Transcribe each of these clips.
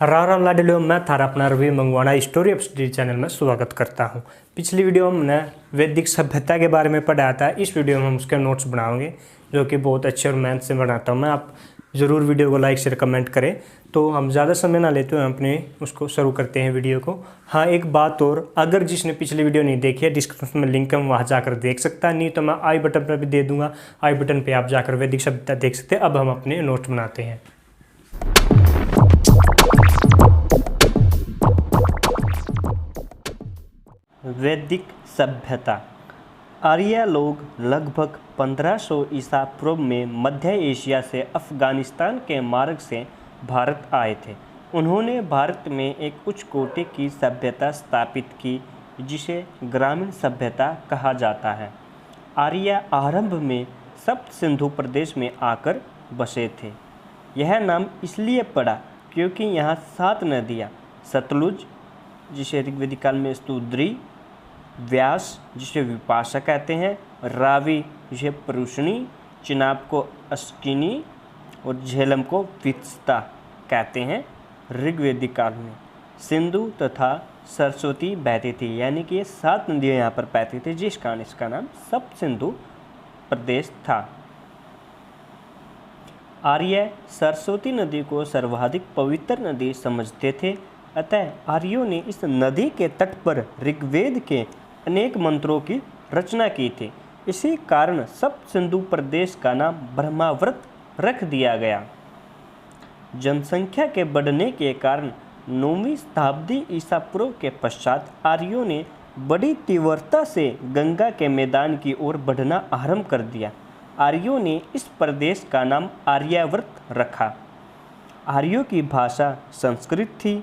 राम राम लाडलो, मैं थारा अपना रवि मंगवाना स्टोरी ऑफ स्टडी चैनल में स्वागत करता हूं। पिछली वीडियो में हमने वैदिक सभ्यता के बारे में पढ़ाया था। इस वीडियो में हम उसके नोट्स बनाएंगे जो कि बहुत अच्छे और मेहनत से बनाता हूं मैं। आप ज़रूर वीडियो को लाइक शेयर कमेंट करें। तो हम ज़्यादा समय ना लेते हुए अपने उसको शुरू करते हैं वीडियो को। हाँ, एक बात और, अगर जिसने पिछली वीडियो नहीं देखी है डिस्क्रिप्शन में लिंक है, वहाँ जाकर देख सकता है, नहीं तो मैं आई बटन पर भी दे दूँगा। आई बटन पर आप जाकर वैदिक सभ्यता देख सकते हैं। अब हम अपने नोट्स बनाते हैं। वैदिक सभ्यता। आर्य लोग लगभग 1500 ईसा पूर्व में मध्य एशिया से अफ़गानिस्तान के मार्ग से भारत आए थे। उन्होंने भारत में एक उच्च कोटि की सभ्यता स्थापित की जिसे ग्रामीण सभ्यता कहा जाता है। आर्य आरंभ में सप्त सिंधु प्रदेश में आकर बसे थे। यह नाम इसलिए पड़ा क्योंकि यहाँ 7 नदियाँ, सतलुज जिसे ऋग्वेदिक काल में स्तुद्री, व्यास जिसे विपाशा कहते हैं, रावी जिसे परुषणी, चिनाब को अस्किनी और झेलम को वित्सता कहते हैं। ऋग्वेदिक काल में सिंधु तथा सरस्वती बहती थी, यानी कि ये 7 नदियाँ यहाँ पर बहती थी, जिस कारण इसका नाम सप्त सिंधु प्रदेश था। आर्य सरस्वती नदी को सर्वाधिक पवित्र नदी समझते थे, अतः आर्यों ने इस नदी के तट पर ऋग्वेद के अनेक मंत्रों की रचना की थी। इसी कारण सप्त सिंधु प्रदेश का नाम ब्रह्मावर्त रख दिया गया। जनसंख्या के बढ़ने के कारण 9वीं शताब्दी ईसा पूर्व के पश्चात आर्यों ने बड़ी तीव्रता से गंगा के मैदान की ओर बढ़ना आरंभ कर दिया। आर्यों ने इस प्रदेश का नाम आर्यावर्त रखा। आर्यों की भाषा संस्कृत थी।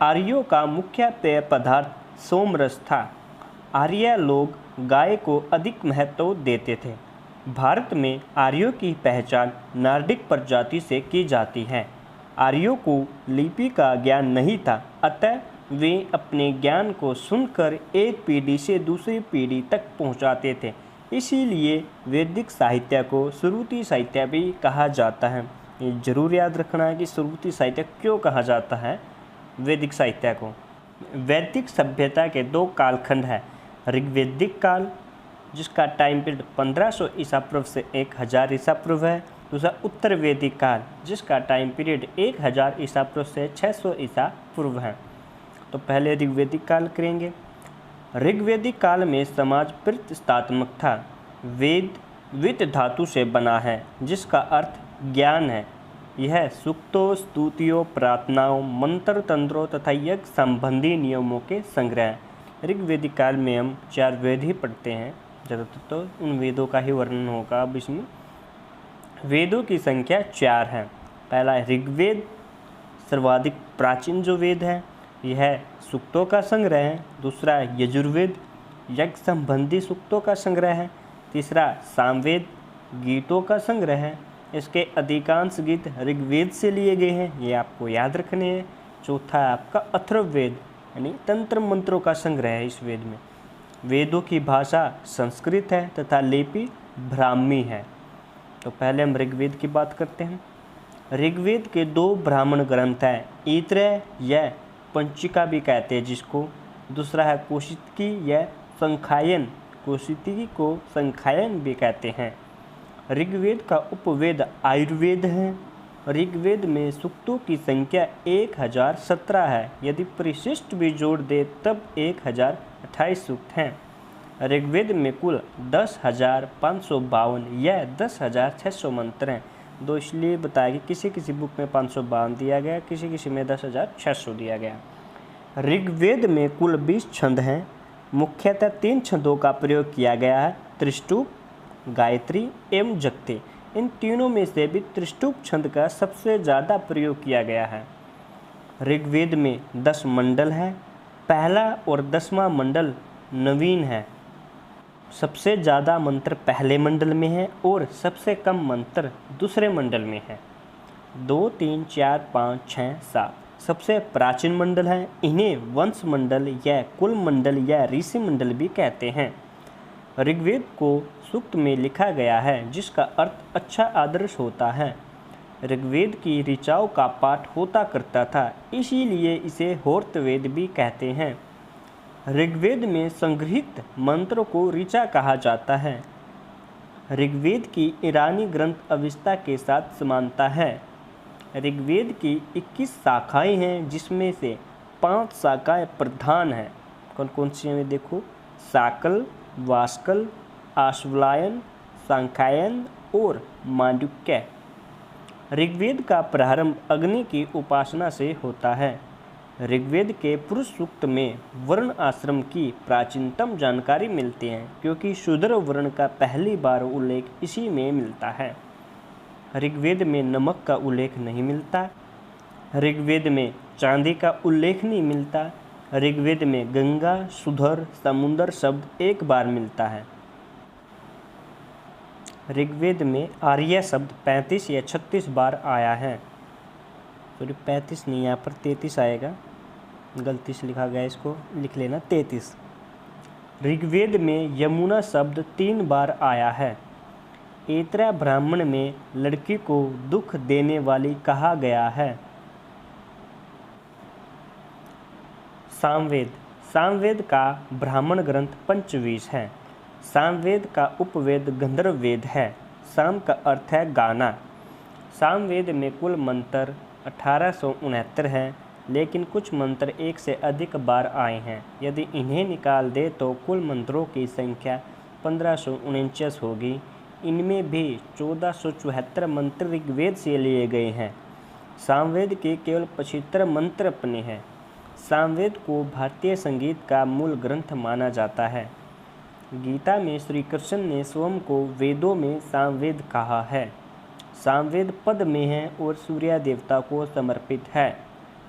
आर्यों का मुख्य पेय पदार्थ सोमरस था। आर्य लोग गाय को अधिक महत्व देते थे। भारत में आर्यों की पहचान नार्डिक प्रजाति से की जाती है। आर्यों को लिपि का ज्ञान नहीं था, अतः वे अपने ज्ञान को सुनकर एक पीढ़ी से दूसरी पीढ़ी तक पहुंचाते थे। इसीलिए वैदिक साहित्य को श्रुति साहित्य भी कहा जाता है। ये जरूर याद रखना है कि श्रुति साहित्य क्यों कहा जाता है वैदिक साहित्य को। वैदिक सभ्यता के 2 कालखंड हैं। ऋग्वेदिक काल जिसका टाइम पीरियड 1500 ईसा पूर्व से 1000 ईसा पूर्व है। दूसरा उत्तर वैदिक काल जिसका टाइम पीरियड 1000 ईसा पूर्व से 600 ईसा पूर्व है। तो पहले ऋग्वेदिक काल करेंगे। ऋग्वेदिक काल में समाज प्रतिष्ठात्मक था। वेद वित धातु से बना है जिसका अर्थ ज्ञान है। यह सूक्तों, स्तुतियों, प्रार्थनाओं, मंत्र तंत्रों तथा यज्ञ संबंधी नियमों के संग्रह है। ऋग्वेदिक काल में हम 4 वेद ही पढ़ते हैं, ज़्यादातर तो उन वेदों का ही वर्णन होगा। अब इसमें वेदों की संख्या 4 है। पहला ऋग्वेद, सर्वाधिक प्राचीन जो वेद है, यह सूक्तों का संग्रह है। दूसरा यजुर्वेद, यज्ञ संबंधी सूक्तों का संग्रह है। तीसरा सामवेद, गीतों का संग्रह है। इसके अधिकांश गीत ऋग्वेद से लिए गए हैं, ये आपको याद रखने हैं। चौथा है आपका अथर्ववेद, यानी तंत्र मंत्रों का संग्रह है इस वेद में। वेदों की भाषा संस्कृत है तथा लिपि ब्राह्मी है। तो पहले हम ऋग्वेद की बात करते हैं। ऋग्वेद के 2 ब्राह्मण ग्रंथ हैं, ऐत्रेय या पंचिका भी कहते हैं जिसको। दूसरा है कौशिकी या संख्यायन, कौशिकी को संख्यायन भी कहते हैं। ऋग्वेद का उपवेद आयुर्वेद है। ऋग्वेद में सूक्तों की संख्या 1017 है। यदि परिशिष्ट भी जोड़ दे तब 1028 सूक्त हैं। ऋग्वेद में कुल 10,552 या 10,600 मंत्र हैं। 2 इसलिए बताया कि किसी किसी बुक में 552 दिया गया, किसी किसी में 10,600 दिया गया। ऋग्वेद में कुल 20 छंद हैं। मुख्यतः 3 छंदों का प्रयोग किया गया है, त्रिष्टुप, गायत्री एवं जगते। इन तीनों में से भी त्रिष्टुप छंद का सबसे ज़्यादा प्रयोग किया गया है। ऋग्वेद में 10 मंडल हैं। पहला और 10वां मंडल नवीन है। सबसे ज़्यादा मंत्र पहले मंडल में है और सबसे कम मंत्र दूसरे मंडल में है। 2, 3, 4, 5, 6, 7 सबसे प्राचीन मंडल हैं। इन्हें वंश मंडल या कुल मंडल या ऋषि मंडल भी कहते हैं। ऋग्वेद को सूक्त में लिखा गया है जिसका अर्थ अच्छा आदर्श होता है। ऋग्वेद की ऋचाओं का पाठ होता करता था, इसीलिए इसे होर्तवेद भी कहते हैं। ऋग्वेद में संग्रहित मंत्रों को ऋचा कहा जाता है। ऋग्वेद की ईरानी ग्रंथ अविस्ता के साथ समानता है। ऋग्वेद की 21 शाखाएं हैं, जिसमें से 5 शाखाएं प्रधान हैं। कौन कौन सी हैं देखो, शाकल, वास्कल, आश्वलायन, सांख्यायन और मांडुक्य। ऋग्वेद का प्रारंभ अग्नि की उपासना से होता है। ऋग्वेद के पुरुष सूक्त में वर्ण आश्रम की प्राचीनतम जानकारी मिलती है, क्योंकि शूद्र वर्ण का पहली बार उल्लेख इसी में मिलता है। ऋग्वेद में नमक का उल्लेख नहीं मिलता। ऋग्वेद में चांदी का उल्लेख नहीं मिलता। ऋग्वेद में गंगा, सुधर, समुद्र शब्द एक बार मिलता है। ऋग्वेद में आर्य शब्द 35 या 36 बार आया है। सॉरी 35 नहीं, यहाँ पर 33 आएगा, गलती से लिखा गया, इसको लिख लेना 33। ऋग्वेद में यमुना शब्द 3 बार आया है। ऐतरेय ब्राह्मण में लड़की को दुख देने वाली कहा गया है। सामवेद, सामवेद का ब्राह्मण ग्रंथ पंचवीस है। सामवेद का उपवेद गंधर्व वेद है। साम का अर्थ है गाना। सामवेद में कुल मंत्र 1869 हैं, लेकिन कुछ मंत्र एक से अधिक बार आए हैं। यदि इन्हें निकाल दे तो कुल मंत्रों की संख्या 1549 होगी। इनमें भी 1474 मंत्र ऋग्वेद से लिए गए हैं। सामवेद के केवल 75 मंत्र अपने हैं। सामवेद को भारतीय संगीत का मूल ग्रंथ माना जाता है। गीता में श्री कृष्ण ने स्वयं को वेदों में सामवेद कहा है। सामवेद पद में है और सूर्य देवता को समर्पित है।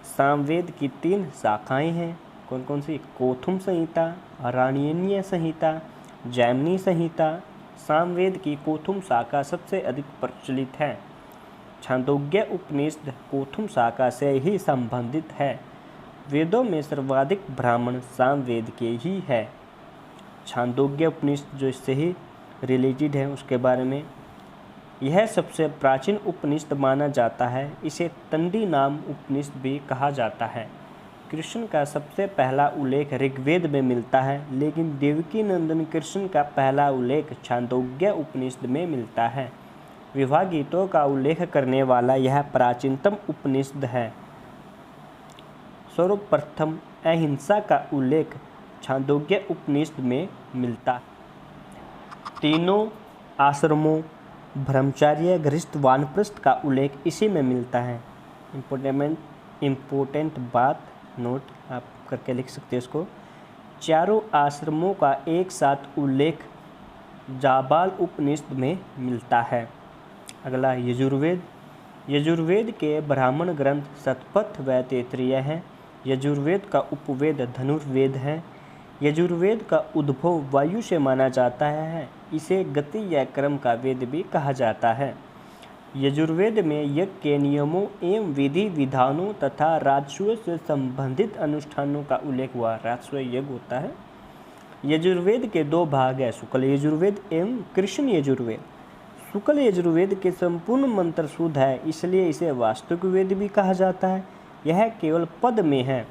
सामवेद की 3 शाखाएं हैं। कौन कौन सी? कोथुम संहिता, अराण्यनीय संहिता, जैमिनी संहिता। सामवेद की कोथुम शाखा सबसे अधिक प्रचलित है। छांदोग्य उपनिषद कोथुम शाखा से ही संबंधित है। वेदों में सर्वाधिक ब्राह्मण सामवेद के ही है। छांदोग्य उपनिषद जो इससे ही रिलेटेड है, उसके बारे में, यह सबसे प्राचीन उपनिषद माना जाता है। इसे तंडी नाम उपनिषद भी कहा जाता है। कृष्ण का सबसे पहला उल्लेख ऋग्वेद में मिलता है, लेकिन देवकी नंदन कृष्ण का पहला उल्लेख छांदोग्य उपनिषद में मिलता है। विवाह गीतों का उल्लेख करने वाला यह प्राचीनतम उपनिषद है। सर्वप्रथम अहिंसा का उल्लेख छांदोग्य उपनिषद में मिलता है। तीनों आश्रमों ब्रह्मचर्य, गृहस्थ, वानप्रस्थ का उल्लेख इसी में मिलता है। इम्पोर्टेंट बात नोट आप करके लिख सकते हो इसको। चारों आश्रमों का एक साथ उल्लेख जाबाल उपनिषद में मिलता है। अगला यजुर्वेद। यजुर्वेद के ब्राह्मण ग्रंथ शतपथ व तैत्तिरीय हैं। यजुर्वेद का उपवेद धनुर्वेद है। यजुर्वेद का उद्भव वायु से माना जाता है। इसे गति या क्रम का वेद भी कहा जाता है। यजुर्वेद में यज्ञ के नियमों एवं विधि विधानों तथा राजस्व से संबंधित अनुष्ठानों का उल्लेख हुआ। राजस्व यज्ञ होता है। यजुर्वेद के 2 भाग है, शुक्ल यजुर्वेद एवं कृष्ण यजुर्वेद। शुक्ल यजुर्वेद के संपूर्ण मंत्र शुद्ध है, इसलिए इसे वास्तविक वेद भी कहा जाता है। यह केवल पद में है।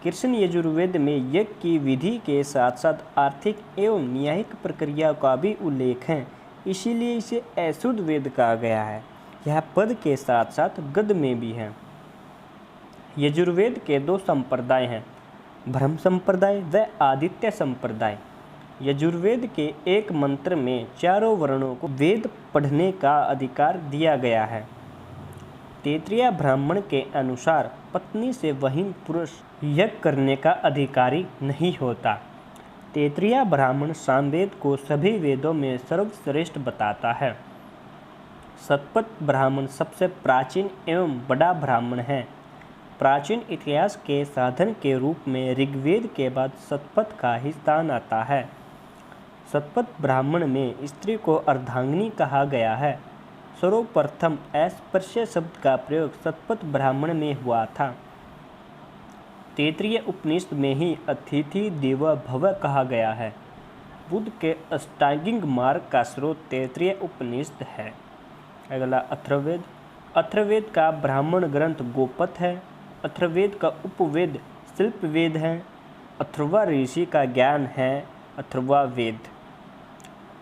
कृष्ण यजुर्वेद में यज्ञ की विधि के साथ साथ आर्थिक एवं न्यायिक प्रक्रिया का भी उल्लेख है, इसीलिए इसे अशुद्ध वेद कहा गया है। यह पद के साथ साथ गद्य में भी है। यजुर्वेद के 2 संप्रदाय हैं, ब्रह्म संप्रदाय व आदित्य संप्रदाय। यजुर्वेद के एक मंत्र में चारों वर्णों को वेद पढ़ने का अधिकार दिया गया है। तैत्तिरीय ब्राह्मण के अनुसार पत्नी से वहीन पुरुष यज्ञ करने का अधिकारी नहीं होता। तैत्तिरीय ब्राह्मण सामवेद को सभी वेदों में सर्वश्रेष्ठ बताता है। शतपथ ब्राह्मण सबसे प्राचीन एवं बड़ा ब्राह्मण है। प्राचीन इतिहास के साधन के रूप में ऋग्वेद के बाद शतपथ का ही स्थान आता है। शतपथ ब्राह्मण में स्त्री को अर्धांगिनी कहा गया है। सर्वप्रथम अस्पृश्य शब्द का प्रयोग शतपथ ब्राह्मण में हुआ था। तैत्तिरीय उपनिषद में ही अतिथि देवो भव कहा गया है। बुद्ध के अष्टांगिक मार्ग का स्रोत तैत्तिरीय उपनिषद है। अगला अथर्ववेद। अथर्ववेद का ब्राह्मण ग्रंथ गोपथ है। अथर्ववेद का उपवेद शिल्पवेद है। अथर्वा ऋषि का ज्ञान है अथर्वा वेद,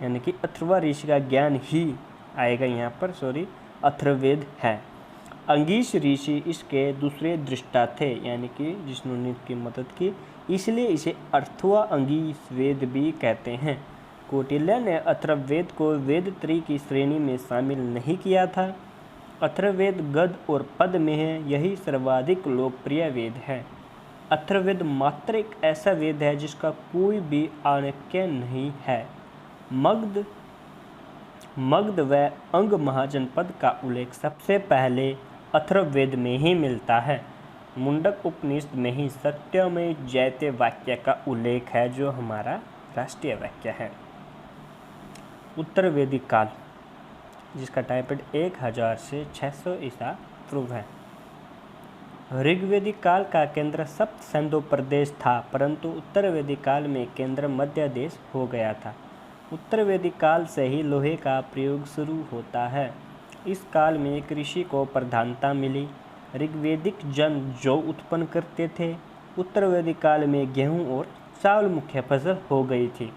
यानी कि अथर्वा ऋषि का ज्ञान ही आएगा यहाँ पर, अथर्ववेद है। अंगीश ऋषि इसके दूसरे दृष्टा थे, यानी कि जिन्होंने इसकी मदद की, इसलिए इसे अथर्वा अंगीश वेद भी कहते हैं। कौटिल्य ने अथर्ववेद को वेद त्रयी की श्रेणी में शामिल नहीं किया था। अथर्ववेद गद्य और पद्य में है, यही सर्वाधिक लोकप्रिय वेद है। अथर्ववेद मात्र एक ऐसा वेद है जिसका कोई भी आनक्य नहीं है। मगध व अंग महाजनपद का उल्लेख सबसे पहले अथर्ववेद में ही मिलता है। मुंडक उपनिषद में ही सत्यमेव जयते वाक्य का उल्लेख है, जो हमारा राष्ट्रीय वाक्य है। उत्तर वैदिक काल, जिसका टाइम पीरियड 1000 से 600 ईसा पूर्व है। ऋग्वेदिक काल का केंद्र सप्त सिंधु प्रदेश था, परंतु उत्तर वैदिक काल में केंद्र मध्य देश हो गया था। उत्तर वैदिक काल से ही लोहे का प्रयोग शुरू होता है। इस काल में कृषि को प्रधानता मिली। ऋग्वेदिक जन जौ उत्पन्न करते थे। उत्तर वैदिक काल में गेहूं और चावल मुख्य फसल हो गई थी।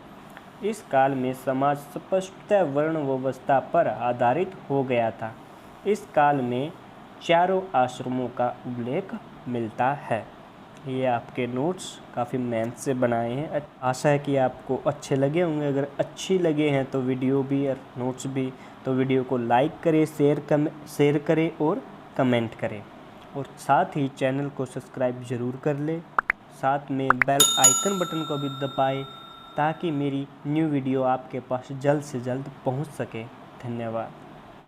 इस काल में समाज स्पष्टतः वर्ण व्यवस्था पर आधारित हो गया था। इस काल में चारों आश्रमों का उल्लेख मिलता है। ये आपके नोट्स काफ़ी मेहनत से बनाए हैं। आशा है कि आपको अच्छे लगे होंगे। अगर अच्छी लगे हैं तो वीडियो भी और नोट्स भी, तो वीडियो को लाइक करें, शेयर करें और कमेंट करें, और साथ ही चैनल को सब्सक्राइब ज़रूर कर लें। साथ में बेल आइकन बटन को भी दबाएं ताकि मेरी न्यू वीडियो आपके पास जल्द से जल्द पहुंच सके। धन्यवाद।